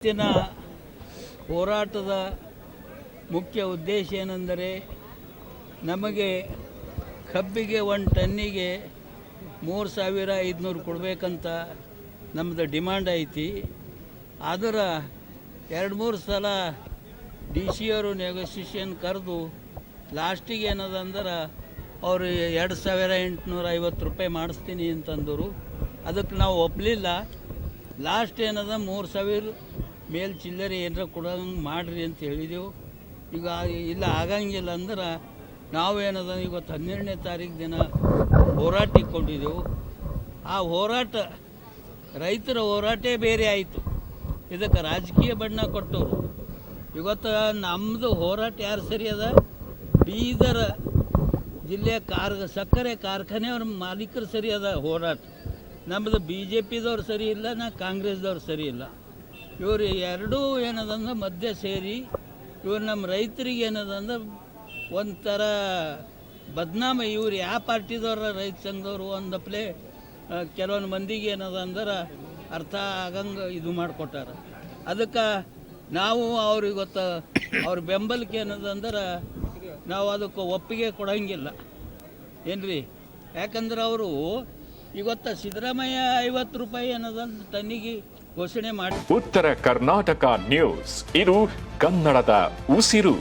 ಇವತ್ತಿನ ಹೋರಾಟದ ಮುಖ್ಯ ಉದ್ದೇಶ ಏನೆಂದರೆ ನಮಗೆ ಕಬ್ಬಿಗೆ 1 ಟನ್ನಿಗೆ 3,500 ಕೊಡಬೇಕಂತ ನಮ್ಮದು ಡಿಮಾಂಡ್ ಐತಿ. ಅದರ 2-3 ಸಲ ಡಿ ಸಿ ಅವರು ನೆಗೋಸಿಯೇಷನ್ ಕರೆದು ಲಾಸ್ಟಿಗೆ ಏನದ ಅಂದ್ರೆ ಅವರು 2,850 ರೂಪಾಯಿ ಮಾಡಿಸ್ತೀನಿ ಅಂತಂದರು. ಅದಕ್ಕೆ ನಾವು ಒಪ್ಪಲಿಲ್ಲ. ಲಾಸ್ಟ್ ಏನದ 3,000 ಮೇಲೆ ಚಿಲ್ಲರೆ ಏನಾರ ಕೊಡೋಂಗೆ ಮಾಡಿರಿ ಅಂತ ಹೇಳಿದೆವು. ಈಗ ಇಲ್ಲ ಆಗಂಗಿಲ್ಲ ಅಂದ್ರೆ ನಾವೇನದ ಇವತ್ತು 12ನೇ ತಾರೀಕು ದಿನ ಹೋರಾಟ ಇಟ್ಕೊಂಡಿದ್ದೆವು. ಆ ಹೋರಾಟ ರೈತರ ಹೋರಾಟೇ ಬೇರೆ ಆಯಿತು. ಇದಕ್ಕೆ ರಾಜಕೀಯ ಬಣ್ಣ ಕೊಟ್ಟವರು. ಇವತ್ತು ನಮ್ಮದು ಹೋರಾಟ ಯಾರು ಸರಿ ಅದ? ಬೀದರ್ ಜಿಲ್ಲೆಯ ಸಕ್ಕರೆ ಕಾರ್ಖಾನೆಯವ್ರ ಮಾಲೀಕರು ಸರಿ ಅದ ಹೋರಾಟ. ನಮ್ಮದು BJPದವ್ರು ಸರಿ ಇಲ್ಲ, ಕಾಂಗ್ರೆಸ್ದವ್ರು ಸರಿ ಇಲ್ಲ. ಇವರು ಎರಡೂ ಏನದಂದ್ರೆ ಮಧ್ಯೆ ಸೇರಿ ಇವರು ನಮ್ಮ ರೈತರಿಗೆ ಏನದಂದ್ರೆ ಒಂಥರ ಬದನಾಮ. ಇವ್ರು ಯಾವ ಪಾರ್ಟಿದವ್ರ ರೈತ ಸಂಘದವ್ರು ಒಂದಪ್ಲೆ ಕೆಲವೊಂದು ಮಂದಿಗೆ ಏನದ ಅಂದ್ರೆ ಅರ್ಥ ಆಗಂಗೆ ಇದು ಮಾಡಿಕೊಟ್ಟಾರ. ಅದಕ್ಕೆ ನಾವು ಅವ್ರಿಗೆ ಗೊತ್ತ ಅವ್ರ ಬೆಂಬಲಕ್ಕೆ ಏನದಂದ್ರೆ ನಾವು ಅದಕ್ಕೆ ಒಪ್ಪಿಗೆ ಕೊಡೋಂಗಿಲ್ಲ ಏನ್ರಿ. ಯಾಕಂದ್ರೆ ಅವರು ಇವತ್ತು ಸಿದ್ದರಾಮಯ್ಯ 50 ರೂಪಾಯಿ ಏನದಂತ ಟನ್ನಿಗೆ ಘೋಷಣೆ ಮಾಡಿ. ಉತ್ತರ ಕರ್ನಾಟಕ ನ್ಯೂಸ್, ಇದು ಕನ್ನಡದ ಉಸಿರು.